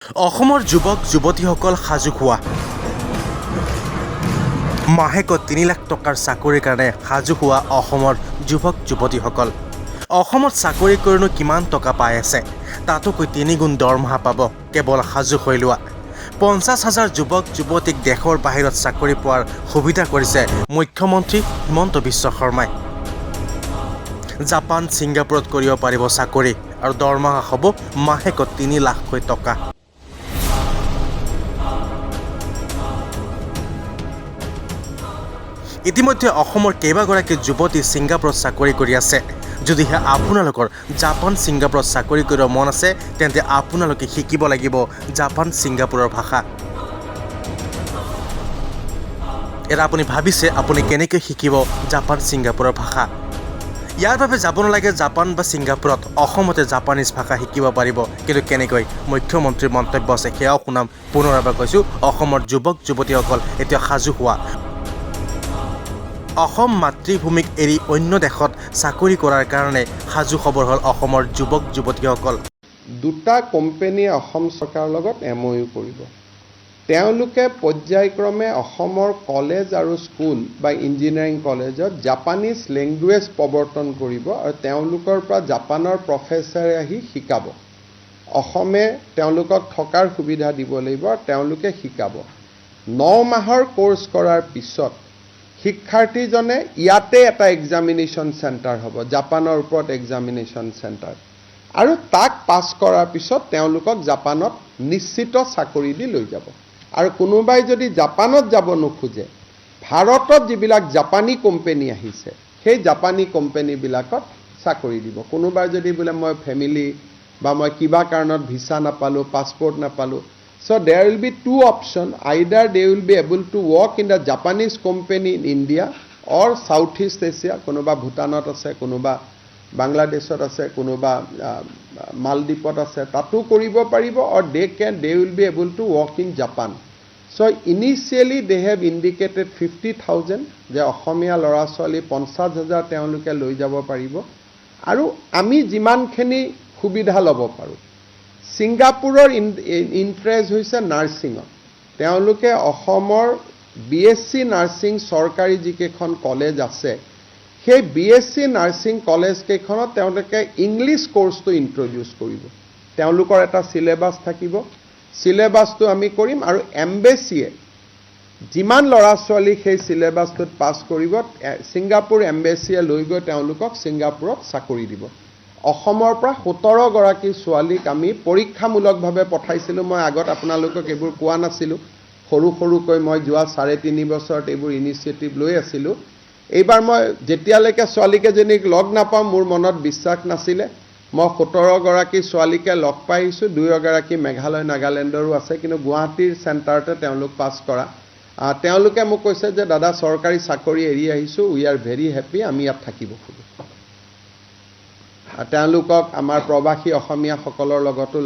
অসমৰ যুৱক যুৱতীসকল সাজু হোৱা মাহেকত 3 লাখ টকাৰ চাকৰিৰ কাৰণে সাজু হোৱা অসমৰ যুৱক যুৱতীসকল অসমত চাকৰি কৰিনো কিমান টকা পাই আছে তাতোকৈ 3 গুণ দৰমহা পাব কেৱল সাজু হৈ লোৱা 50,000 যুৱক যুৱতীক দেশৰ বাহিৰত চাকৰি পোৱাৰ সুবিধা কৰিছে মুখ্যমন্ত্ৰী হিমন্ত বিশ্ব শৰ্মাই জাপান ছিংগাপুৰত কৰিব পাৰিব চাকৰি আৰু দৰমহা হ'ব মাহেকত 3 লাখকৈ টকা ইতিমধ্যে অসমৰ কেইবাগৰাকী যুৱতী ছিংগাপুৰত চাকৰি কৰি আছে যদিহে আপোনালোকৰ জাপান ছিংগাপুৰত চাকৰি কৰিব মন আছে তেন্তে আপোনালোকে শিকিব লাগিব জাপান ছিংগাপুৰৰ ভাষা এৰা আপুনি ভাবিছে আপুনি কেনেকৈ শিকিব জাপান ছিংগাপুৰৰ ভাষা ইয়াৰ বাবে যাব নালাগে জাপান বা ছিংগাপুৰত অসমতে জাপানীজ ভাষা শিকিব পাৰিব কিন্তু কেনেকৈ মুখ্যমন্ত্ৰীৰ মন্তব্য আছে সেয়াও শুনাম পুনৰ এবাৰ কৈছোঁ অসমৰ যুৱক যুৱতীসকল এতিয়া সাজু হোৱা অসম মাতৃভূমিক এৰি অন্য দেশত চাকৰি কৰাৰ কাৰণে সাজু খবৰ হ'ল অসমৰ যুৱক যুৱতীসকল দুটা কোম্পানীয়ে অসম চৰকাৰৰ লগত এমঅইউ কৰিব তেওঁলোকে পৰ্যায়ক্ৰমে অসমৰ কলেজ আৰু স্কুল বা ইঞ্জিনিয়াৰিং কলেজত জাপানীজ লেংগুৱেজ প্ৰৱৰ্তন কৰিব আৰু তেওঁলোকৰ পৰা জাপানৰ প্ৰফেচাৰে আহি শিকাব অসমে তেওঁলোকক থকাৰ সুবিধা দিব লাগিব আৰু তেওঁলোকে শিকাব 9 মাহৰ কোৰ্স কৰাৰ পিছত শিক্ষাৰ্থীজনে ইয়াতে এটা এক্সামিনেশ্যন চেণ্টাৰ হ'ব জাপানৰ ওপৰত এক্সামিনেশ্যন চেণ্টাৰ আৰু তাক পাছ কৰাৰ পিছত তেওঁলোকক জাপানত নিশ্চিত চাকৰি দি লৈ যাব আৰু কোনোবাই যদি জাপানত যাব নোখোজে ভাৰতত যিবিলাক জাপানী কোম্পানী আহিছে সেই জাপানী কোম্পানীবিলাকত চাকৰি দিব কোনোবাই যদি বোলে মই ফেমিলি বা মই কিবা কাৰণত ভিসা নাপালোঁ পাছপোৰ্ট নাপালোঁ So there will be two options. Either they will be able to work in the Japanese company in India or Southeast Asia. Konoba Bhutanot ase, konoba Bangladeshot ase, konoba Maldives ase. Tatu koribo paribo or they will be able to work in Japan. So initially they have indicated 50,000. Je Ohomia lora choli 50,000 teonloke loi jabo paribo. Aru ami jiman kheni subidha lobo paru. ছিংগাপুৰৰ interest হৈছে নাৰ্ছিঙত তেওঁলোকে অসমৰ BSc nursing চৰকাৰী যিকেইখন college আছে সেই BSc nursing college কেইখনত তেওঁলোকে ইংলিছ কোৰ্সটো ইন্ট্ৰোডিউস কৰিব তেওঁলোকৰ এটা সিলেবাস থাকিব সিলেবাসটো আমি কৰিম আৰু এমবেচিয়ে যিমান লৰা ছোৱালী সেই সিলেবাসটোত পাস কৰিব ছিংগাপুৰ এমবেচিয়ে লৈ গৈ তেওঁলোকক ছিংগাপুৰত চাকৰি দিব অসমৰ পৰা 17 গৰাকী ছোৱালীক আমি পৰীক্ষামূলকভাৱে পঠাইছিলোঁ মই আগত আপোনালোকক এইবোৰ কোৱা নাছিলোঁ সৰু মই যোৱা 3.5 বছৰত এইবোৰ ইনিচিয়েটিভ লৈ আছিলোঁ এইবাৰ মই যেতিয়ালৈকে ছোৱালীকেজনীক লগ নাপাম মোৰ মনত বিশ্বাস নাছিলে মই 17 গৰাকী ছোৱালীকে লগ পাইছোঁ 2 গৰাকী মেঘালয় নাগালেণ্ডৰো আছে কিন্তু গুৱাহাটীৰ চেণ্টাৰতে তেওঁলোক পাছ কৰা তেওঁলোকে মোক কৈছে যে দাদা চৰকাৰী চাকৰি এৰি আহিছোঁ উই আৰ ভেৰি হেপি আমি ইয়াত থাকিব খোজো তেওঁলোকক আমাৰ প্ৰবাসী অসমীয়াসকলৰ লগতো